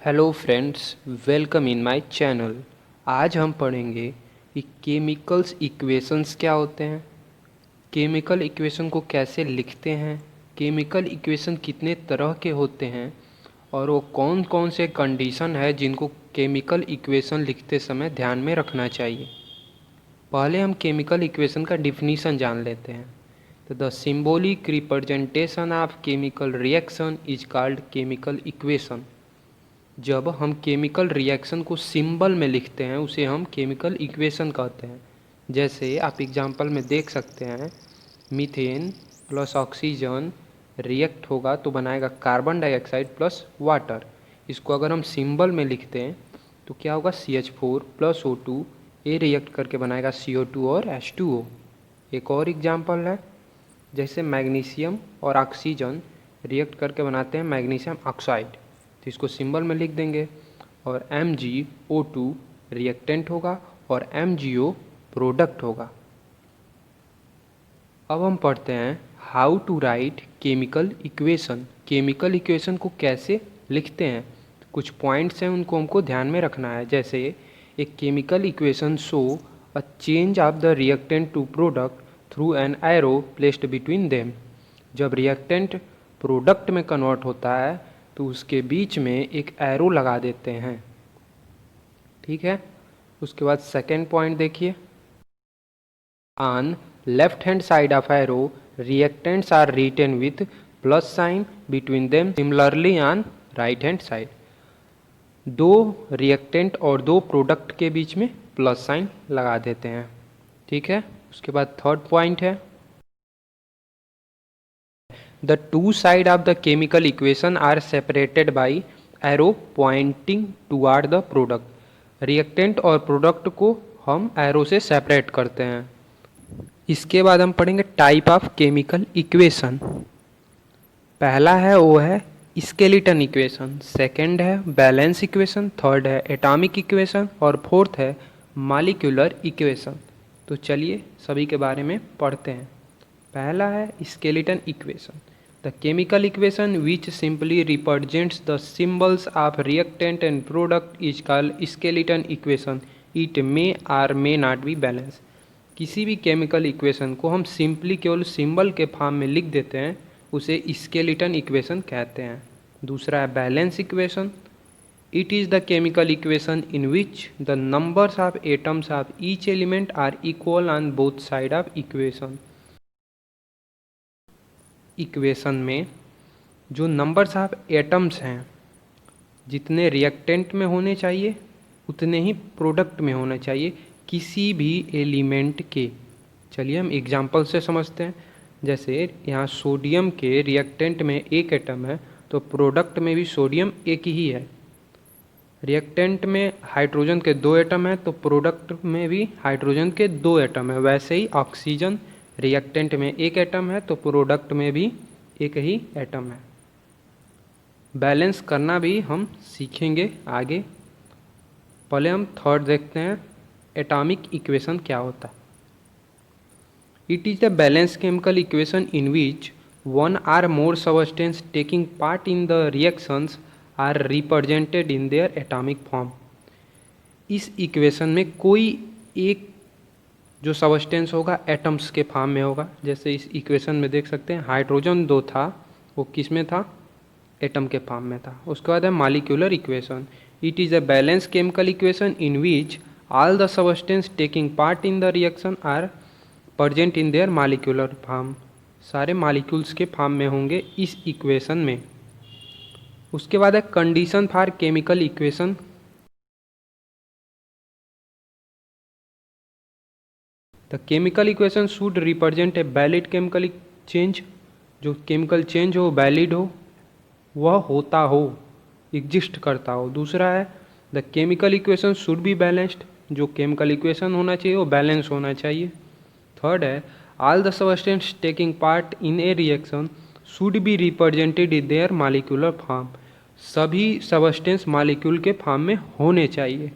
Hello friends, welcome in my channel. आज हम पढ़ेंगे कि केमिकल्स इक्वेशंस क्या होते हैं, केमिकल इक्वेशन को कैसे लिखते हैं, केमिकल इक्वेशन कितने तरह के होते हैं और वो कौन कौन से कंडीशन है जिनको केमिकल इक्वेशन लिखते समय ध्यान में रखना चाहिए। पहले हम केमिकल इक्वेशन का डिफिनीशन जान लेते हैं। तो the symbolic representation of chemical reaction is called chemical equation. जब हम केमिकल रिएक्शन को सिंबल में लिखते हैं उसे हम केमिकल इक्वेशन कहते हैं। जैसे आप एग्जांपल में देख सकते हैं, मीथेन प्लस ऑक्सीजन रिएक्ट होगा तो बनाएगा कार्बन डाइऑक्साइड प्लस वाटर। इसको अगर हम सिंबल में लिखते हैं तो क्या होगा, CH4 प्लस O2 ये रिएक्ट करके बनाएगा CO2 और H2O। एक और एग्जांपल है, जैसे मैग्नीशियम और ऑक्सीजन रिएक्ट करके बनाते हैं मैग्नीशियम ऑक्साइड, तो इसको सिंबल में लिख देंगे और MgO2 रिएक्टेंट होगा और MgO प्रोडक्ट होगा। अब हम पढ़ते हैं how to write chemical equation. Chemical equation को कैसे लिखते हैं, कुछ पॉइंट्स हैं उनको हमको ध्यान में रखना है। जैसे एक chemical equation show a change of the reactant to product through an arrow placed between them. जब रिएक्टेंट प्रोडक्ट में कन्वर्ट होता है तो उसके बीच में एक एरो लगा देते हैं, ठीक है। उसके बाद सेकेंड पॉइंट देखिए, on left hand side of arrow reactants are written with plus sign between them, similarly on right hand side. दो रिएक्टेंट और दो प्रोडक्ट के बीच में प्लस साइन लगा देते हैं, ठीक है। उसके बाद थर्ड पॉइंट है, the two sides of the chemical equation are separated by arrow pointing toward the product। Reactant और प्रोडक्ट को हम एरो से सेपरेट करते हैं। इसके बाद हम पढ़ेंगे टाइप ऑफ केमिकल इक्वेशन। पहला है वो है स्केलेटन इक्वेशन, सेकंड है बैलेंस इक्वेशन, थर्ड है एटॉमिक इक्वेशन और फोर्थ है मॉलिक्यूलर इक्वेशन। तो चलिए सभी के बारे में पढ़ते हैं। पहला है skeleton equation, the chemical equation which simply represents the symbols of reactant and product is called skeleton equation. It may or may not be balance. किसी भी केमिकल इक्वेशन को हम सिंपली केवल सिंबल के फॉर्म में लिख देते हैं, उसे स्केलेटन इक्वेशन कहते हैं। दूसरा है balance equation, it is the chemical equation in which the numbers of atoms of each element are equal on both side of equation. Equation में जो नंबर्स ऑफ एटम्स हैं, जितने रिएक्टेंट में होने चाहिए उतने ही प्रोडक्ट में होने चाहिए किसी भी एलिमेंट के। चलिए हम एग्जांपल से समझते हैं। जैसे यहाँ सोडियम के रिएक्टेंट में एक एटम है तो प्रोडक्ट में भी सोडियम एक ही है। रिएक्टेंट में हाइड्रोजन के दो एटम हैं तो प्रोडक्ट में भी हाइड्रोजन के दो एटम है। वैसे ही ऑक्सीजन रिएक्टेंट में एक एटम है तो प्रोडक्ट में भी एक ही एटम है। बैलेंस करना भी हम सीखेंगे आगे। पहले हम थर्ड देखते हैं, एटॉमिक इक्वेशन क्या होता है। It is the balance chemical equation in which one or more substance taking part in the reactions are represented in their atomic form. इस इक्वेशन में कोई एक जो सबस्टेंस होगा एटम्स के फॉर्म में होगा। जैसे इस इक्वेशन में देख सकते हैं हाइड्रोजन दो था, वो किस में था, एटम के फॉर्म में था। उसके बाद है molecular equation, it is a balance chemical equation in which all the substance taking part in the reaction are present in their molecular form. सारे मॉलिक्यूल्स के फॉर्म में होंगे इस इक्वेशन में। उसके बाद है condition for chemical equation. The chemical equation should represent a valid chemical change. जो केमिकल चेंज हो वैलिड हो, वह होता हो, एग्जिस्ट करता हो। दूसरा है the chemical equation should be balanced. जो केमिकल इक्वेशन होना चाहिए वो बैलेंस होना चाहिए। थर्ड है all the substance taking part in A reaction should be represented in their molecular form. सभी सबस्टेंस मॉलिक्यूल के फॉर्म में होने चाहिए।